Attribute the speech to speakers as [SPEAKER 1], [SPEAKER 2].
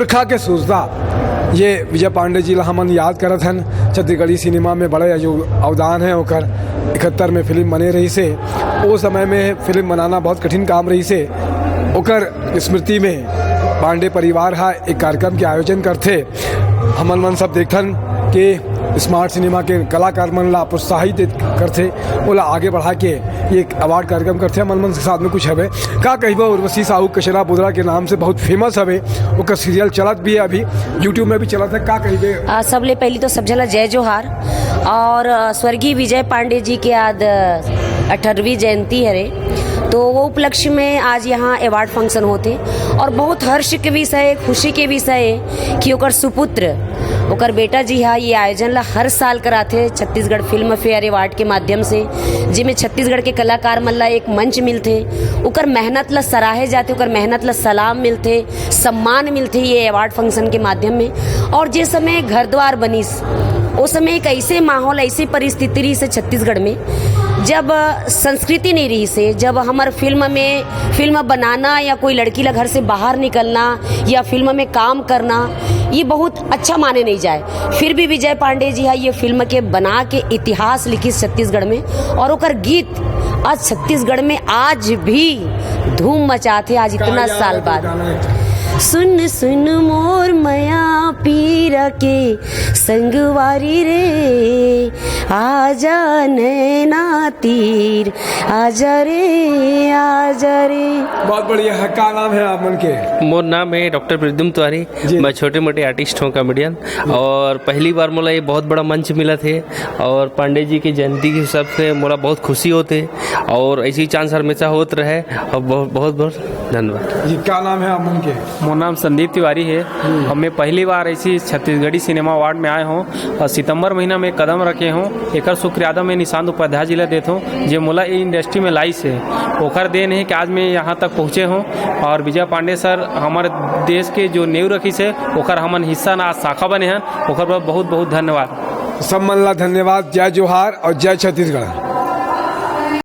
[SPEAKER 1] पुरखा के सूझदा ये विजय पांडे जी ला हमन याद करत हन। छत्तीसगढ़ी सिनेमा में बड़े जो अवदान है ओकर 71 में फिल्म बने रही से। वो समय में फिल्म बनाना बहुत कठिन काम रही से। ओकर स्मृति में पांडे परिवार हा एक कार्यक्रम के आयोजन करथे। हमन मन सब देखथन कि स्मार्ट सिनेमा के कलाकार मन ला प्रोत्साहित करथे, ओला आगे बढ़ा के एक अवार्ड कार्यक्रम करथे। हमन मन के साथ में कुछ हवे का कहिबा उर्वशी साहू कचरा बुदरा के नाम से बहुत फेमस हवे। ओकर सीरियल चलत भी है, अभी यूट्यूब में भी चलत है। का कहिबे
[SPEAKER 2] सबले पहली तो सब झला जय जोहार। और स्वर्गीय विजय पांडे जी के आज 18वीं जयंती है रे, तो वो उपलक्ष्य में आज यहाँ अवार्ड फंक्शन होते और बहुत हर्ष के विषय, खुशी के विषय कि ओकर सुपुत्र ओकर बेटा जी हा ये आयोजन ला हर साल कराथे छत्तीसगढ़ फिल्म फेयर अवार्ड के माध्यम से, जिसमें छत्तीसगढ़ के कलाकार मन ला एक मंच मिलथे, ओकर मेहनत ला सराहे जाते, ओकर मेहनत ला सलाम मिलथे, सम्मान मिलथे ये अवार्ड फंक्शन के माध्यम में। और जिस समय घर द्वार बनिस उस समय एक ऐसे माहौल, ऐसी परिस्थिति रही से छत्तीसगढ़ में जब संस्कृति नहीं रही से, जब हमारे फिल्म बनाना या कोई लड़की ला घर से बाहर निकलना या फिल्म में काम करना ये बहुत अच्छा माने नहीं जाए। फिर भी विजय पांडे जी है ये फिल्म के बना के इतिहास लिखी छत्तीसगढ़ में। और ओकर गीत आज छत्तीसगढ़ में आज भी धूम मचाते आज इतना साल बाद। सुन सुन मोर मया पीरा के संगवारी रे, आजा नैना तीर आजा रे।
[SPEAKER 1] बहुत बढ़िया है। का नाम है आप मन के?
[SPEAKER 3] मोर नाम है डॉक्टर प्रद्युम्न तिवारी। मैं छोटे मोटे आर्टिस्ट हूँ, कॉमेडियन। और पहली बार मोला ये बहुत बड़ा मंच मिला थे और पांडे जी की जयंती के हिसाब से मोला बहुत खुशी होते और ऐसी चांस हमेशा होत रहे। और बहुत बहुत धन्यवाद
[SPEAKER 1] जी। क्या नाम है आप मन के?
[SPEAKER 4] मोर नाम संदीप तिवारी है और मैं पहली बार ऐसी छत्तीसगढ़ी सिनेमा अवार्ड में आए हूँ और सितंबर महीना में कदम रखे हूँ। एक शुक्रियादा मैं निशांत उपाध्याय जी ला देता हूँ जो मोला ये इंडस्ट्री में लाई से ओकर देन है कि आज मैं यहाँ तक पहुँचे हूँ। और विजय पांडे सर हमारे देश के जो नींव रखी से ओकर हमन हिस्सा ना शाखा बने हैं, ओकर बहुत बहुत धन्यवाद।
[SPEAKER 1] सब मन ला धन्यवाद। जय जोहार और जय छत्तीसगढ़।